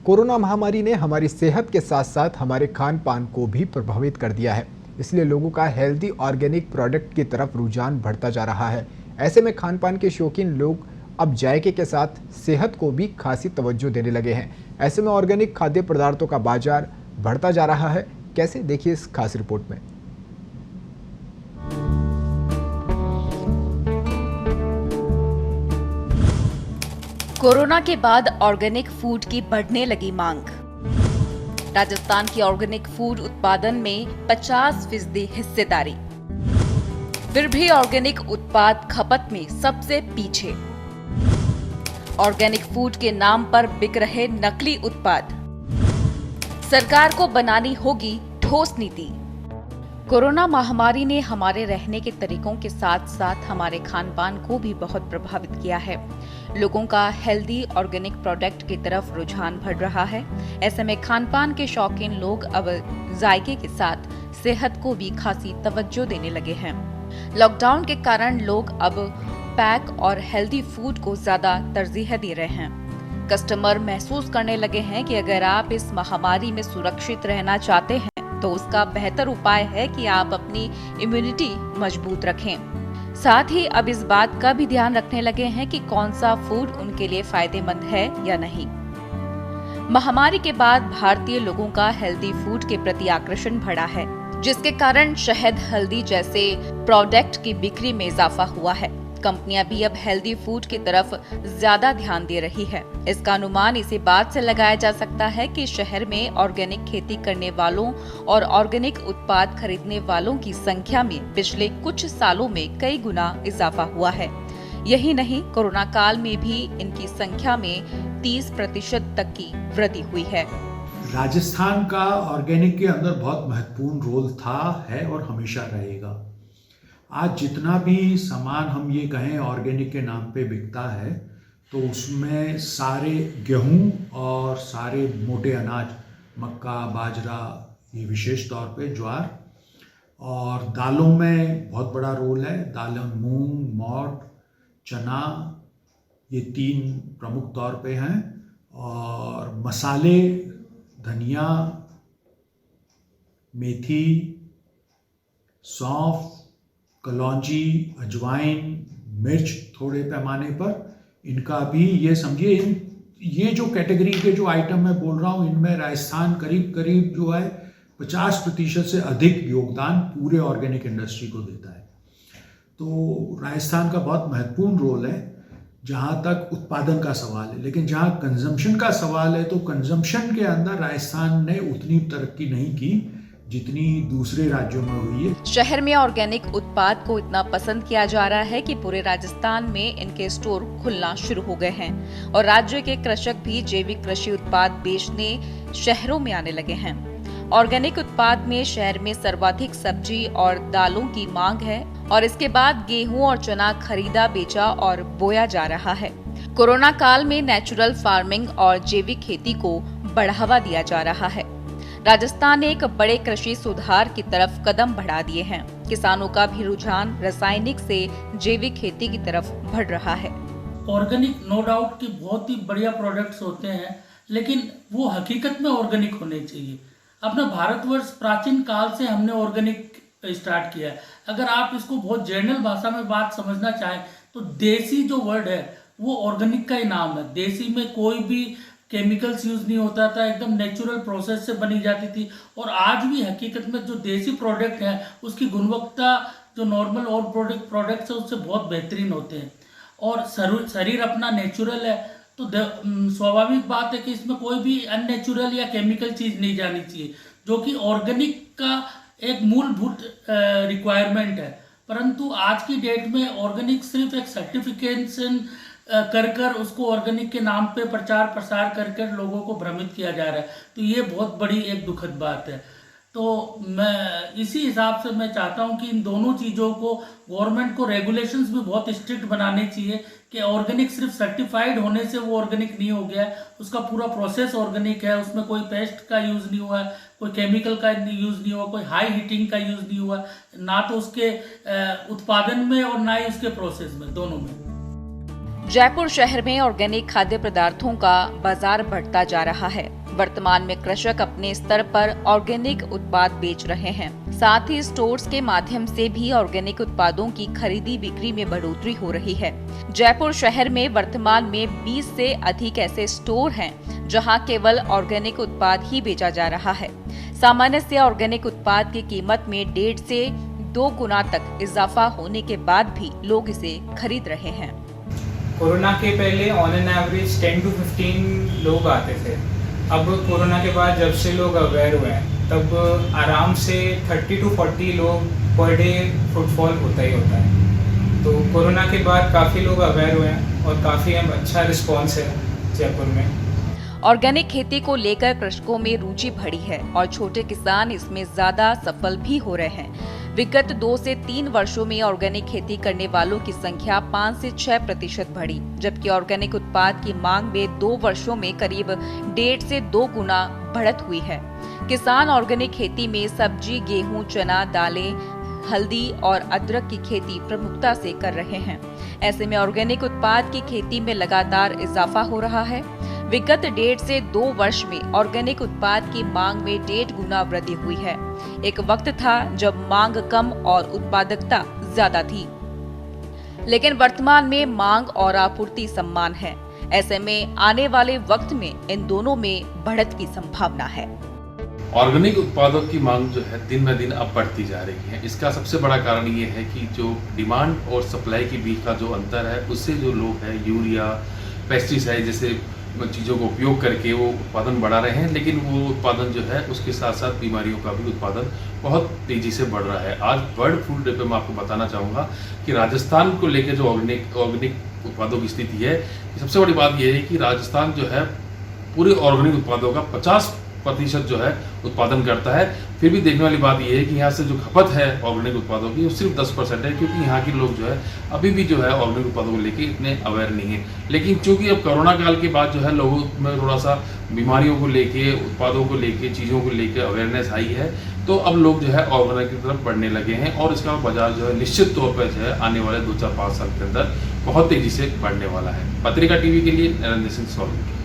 Corona महामारी ने हमारी सेहत के साथ साथ हमारे खान पान को भी प्रभावित कर दिया है। इसलिए लोगों का हेल्दी ऑर्गेनिक प्रोडक्ट की तरफ रुझान बढ़ता जा रहा है। ऐसे में खान पान के शौकीन लोग अब जायके के साथ सेहत को भी खासी तवज्जो देने लगे हैं। ऐसे में ऑर्गेनिक खाद्य पदार्थों का बाजार बढ़ता जा रहा है। कैसे, देखिए इस खास रिपोर्ट में। कोरोना के बाद ऑर्गेनिक फूड की बढ़ने लगी मांग। राजस्थान की ऑर्गेनिक फूड उत्पादन में 50% हिस्सेदारी, फिर भी ऑर्गेनिक उत्पाद खपत में सबसे पीछे। ऑर्गेनिक फूड के नाम पर बिक रहे नकली उत्पाद, सरकार को बनानी होगी ठोस नीति। कोरोना महामारी ने हमारे रहने के तरीकों के साथ साथ हमारे खान पान को भी बहुत प्रभावित किया है। लोगों का हेल्दी ऑर्गेनिक प्रोडक्ट की तरफ रुझान बढ़ रहा है। ऐसे में खान पान के शौकीन लोग अब जायके के साथ सेहत को भी खासी तवज्जो देने लगे हैं। लॉकडाउन के कारण लोग अब पैक और हेल्दी फूड को ज्यादा तरजीह दे रहे हैं। कस्टमर महसूस करने लगे हैं कि अगर आप इस महामारी में सुरक्षित रहना चाहते हैं तो उसका बेहतर उपाय है कि आप अपनी इम्यूनिटी मजबूत रखें। साथ ही अब इस बात का भी ध्यान रखने लगे हैं कि कौन सा फूड उनके लिए फायदेमंद है या नहीं। महामारी के बाद भारतीय लोगों का हेल्दी फूड के प्रति आकर्षण बढ़ा है, जिसके कारण शहद, हल्दी जैसे प्रोडक्ट की बिक्री में इजाफा हुआ है। कंपनियां भी अब हेल्दी फूड की तरफ ज्यादा ध्यान दे रही है। इसका अनुमान इसी बात से लगाया जा सकता है कि शहर में ऑर्गेनिक खेती करने वालों और ऑर्गेनिक उत्पाद खरीदने वालों की संख्या में पिछले कुछ सालों में कई गुना इजाफा हुआ है। यही नहीं, कोरोना काल में भी इनकी संख्या में 30% तक की वृद्धि हुई है। राजस्थान का ऑर्गेनिक के अंदर बहुत महत्वपूर्ण रोल था, है और हमेशा रहेगा। आज जितना भी सामान हम ये कहें ऑर्गेनिक के नाम पे बिकता है, तो उसमें सारे गेहूं और सारे मोटे अनाज, मक्का, बाजरा, ये विशेष तौर पे ज्वार, और दालों में बहुत बड़ा रोल है। दालें मूंग, मोट, चना, ये 3 प्रमुख तौर पे हैं। और मसाले, धनिया, मेथी, सौंफ, कलौंजी, अजवाइन, मिर्च थोड़े पैमाने पर, इनका भी ये समझिए, ये जो कैटेगरी के जो आइटम मैं बोल रहा हूँ, इनमें राजस्थान करीब करीब जो है 50% से अधिक योगदान पूरे ऑर्गेनिक इंडस्ट्री को देता है। तो राजस्थान का बहुत महत्वपूर्ण रोल है जहाँ तक उत्पादन का सवाल है। लेकिन जहाँ कंजम्पशन का सवाल है, तो कंजम्पशन के अंदर राजस्थान ने उतनी तरक्की नहीं की जितनी दूसरे राज्यों में हुई है। शहर में ऑर्गेनिक उत्पाद को इतना पसंद किया जा रहा है कि पूरे राजस्थान में इनके स्टोर खुलना शुरू हो गए हैं और राज्य के कृषक भी जैविक कृषि उत्पाद बेचने शहरों में आने लगे हैं। ऑर्गेनिक उत्पाद में शहर में सर्वाधिक सब्जी और दालों की मांग है और इसके बाद गेहूं और चना खरीदा, बेचा और बोया जा रहा है। कोरोना काल में नेचुरल फार्मिंग और जैविक खेती को बढ़ावा दिया जा रहा है। राजस्थान ने एक बड़े कृषि सुधार की तरफ कदम बढ़ा दिए हैं। किसानों का भी रुझान रासायनिक से जैविक खेती की तरफ बढ़ रहा है। ऑर्गेनिक नो डाउट कि बहुत ही बढ़िया प्रोडक्ट्स होते हैं, लेकिन वो हकीकत में ऑर्गेनिक होने चाहिए। अपना भारतवर्ष प्राचीन काल से हमने ऑर्गेनिक स्टार्ट किया है। अगर आप इसको बहुत जनरल भाषा में बात समझना चाहें तो देसी जो वर्ड है वो ऑर्गेनिक का ही नाम है। देसी में कोई भी केमिकल्स यूज नहीं होता था, एकदम नेचुरल प्रोसेस से बनी जाती थी। और आज भी हकीकत में जो देसी प्रोडक्ट है उसकी गुणवत्ता जो नॉर्मल और प्रोडक्ट्स है उससे बहुत बेहतरीन होते हैं। और शरीर अपना नेचुरल है, तो स्वाभाविक बात है कि इसमें कोई भी अननेचुरल या केमिकल चीज़ नहीं जानी चाहिए, जो कि ऑर्गेनिक का एक मूलभूत रिक्वायरमेंट है। परंतु आज की डेट में ऑर्गेनिक सिर्फ एक सर्टिफिकेशन कर उसको ऑर्गेनिक के नाम पे प्रचार प्रसार कर लोगों को भ्रमित किया जा रहा है। तो ये बहुत बड़ी एक दुखद बात है। तो मैं इसी हिसाब से मैं चाहता हूँ कि इन दोनों चीज़ों को गवर्नमेंट को रेगुलेशंस भी बहुत स्ट्रिक्ट बनाने चाहिए कि ऑर्गेनिक सिर्फ सर्टिफाइड होने से वो ऑर्गेनिक नहीं हो गया है, उसका पूरा प्रोसेस ऑर्गेनिक है, उसमें कोई पेस्ट का यूज़ नहीं हुआ है, कोई केमिकल का यूज़ नहीं हुआ, कोई हाई हीटिंग का यूज़ नहीं हुआ, ना तो उसके उत्पादन में और ना ही उसके प्रोसेस में, दोनों में। जयपुर शहर में ऑर्गेनिक खाद्य पदार्थों का बाजार बढ़ता जा रहा है। वर्तमान में कृषक अपने स्तर पर ऑर्गेनिक उत्पाद बेच रहे हैं। साथ ही स्टोर्स के माध्यम से भी ऑर्गेनिक उत्पादों की खरीदी बिक्री में बढ़ोतरी हो रही है। जयपुर शहर में वर्तमान में 20 से अधिक ऐसे स्टोर हैं जहां केवल ऑर्गेनिक उत्पाद ही बेचा जा रहा है। सामान्य से ऑर्गेनिक उत्पाद की कीमत में 1.5 से 2 गुना तक इजाफा होने के बाद भी लोग इसे खरीद रहे हैं। कोरोना के पहले ऑन एन एवरेज 10 to 15 लोग आते थे। अब कोरोना के बाद जब से लोग अवेयर हुए हैं तब आराम से 30 to 40 लोग पर डे फुटफॉल होता ही होता है। तो कोरोना के बाद काफ़ी लोग अवेयर हुए हैं और काफ़ी अच्छा रिस्पॉन्स है जयपुर में। ऑर्गेनिक खेती को लेकर कृषकों में रुचि बढ़ी है और छोटे किसान इसमें ज्यादा सफल भी हो रहे हैं। विगत 2 से 3 वर्षों में ऑर्गेनिक खेती करने वालों की संख्या 5 से 6% बढ़ी, जबकि ऑर्गेनिक उत्पाद की मांग में 2 वर्षों में करीब 1.5 से 2 गुना बढ़त हुई है। किसान ऑर्गेनिक खेती में सब्जी, गेहूं, चना, दालें, हल्दी और अदरक की खेती प्रमुखता से कर रहे हैं। ऐसे में ऑर्गेनिक उत्पाद की खेती में लगातार इजाफा हो रहा है। विगत 1.5 से 2 वर्ष में ऑर्गेनिक उत्पाद की मांग में 1.5 गुना वृद्धि हुई है। एक वक्त था जब मांग कम और उत्पादकता ज्यादा थी, लेकिन वर्तमान में मांग और आपूर्ति समान है। ऐसे में आने वाले वक्त में इन दोनों में बढ़त की संभावना है। ऑर्गेनिक उत्पादों की मांग जो है दिन ब दिन अब बढ़ती जा रही है। इसका सबसे बड़ा कारण ये है कि जो डिमांड और सप्लाई के बीच का जो अंतर है, उससे जो लोग हैं यूरिया, पेस्टिसाइड जैसे चीज़ों का उपयोग करके वो उत्पादन बढ़ा रहे हैं, लेकिन वो उत्पादन जो है उसके साथ साथ बीमारियों का भी उत्पादन बहुत तेज़ी से बढ़ रहा है। आज बर्ड फ्लू डे पे मैं आपको बताना चाहूँगा कि राजस्थान को लेकर जो ऑर्गेनिक उत्पादों की स्थिति है, सबसे बड़ी बात यह है कि राजस्थान जो है पूरे ऑर्गेनिक उत्पादों का 50% जो है उत्पादन करता है। फिर भी देखने वाली बात यह है कि यहाँ से जो खपत है ऑर्गेनिक उत्पादों की वो सिर्फ 10% है, क्योंकि यहाँ के लोग जो है अभी भी जो है ऑर्गेनिक उत्पादों को लेके इतने अवेयर नहीं है। लेकिन चूंकि अब कोरोना काल के बाद जो है लोगों में थोड़ा सा बीमारियों को लेके, उत्पादों को लेके, चीज़ों को लेके अवेयरनेस आई है, तो अब लोग जो है ऑर्गेनिक की तरफ बढ़ने लगे हैं और इसका बाजार जो है निश्चित तौर पर जो है आने वाले 2-4-5 साल के अंदर बहुत तेज़ी से बढ़ने वाला है। पत्रिका टीवी के लिए नरेंद्र सिंह सोलंकी।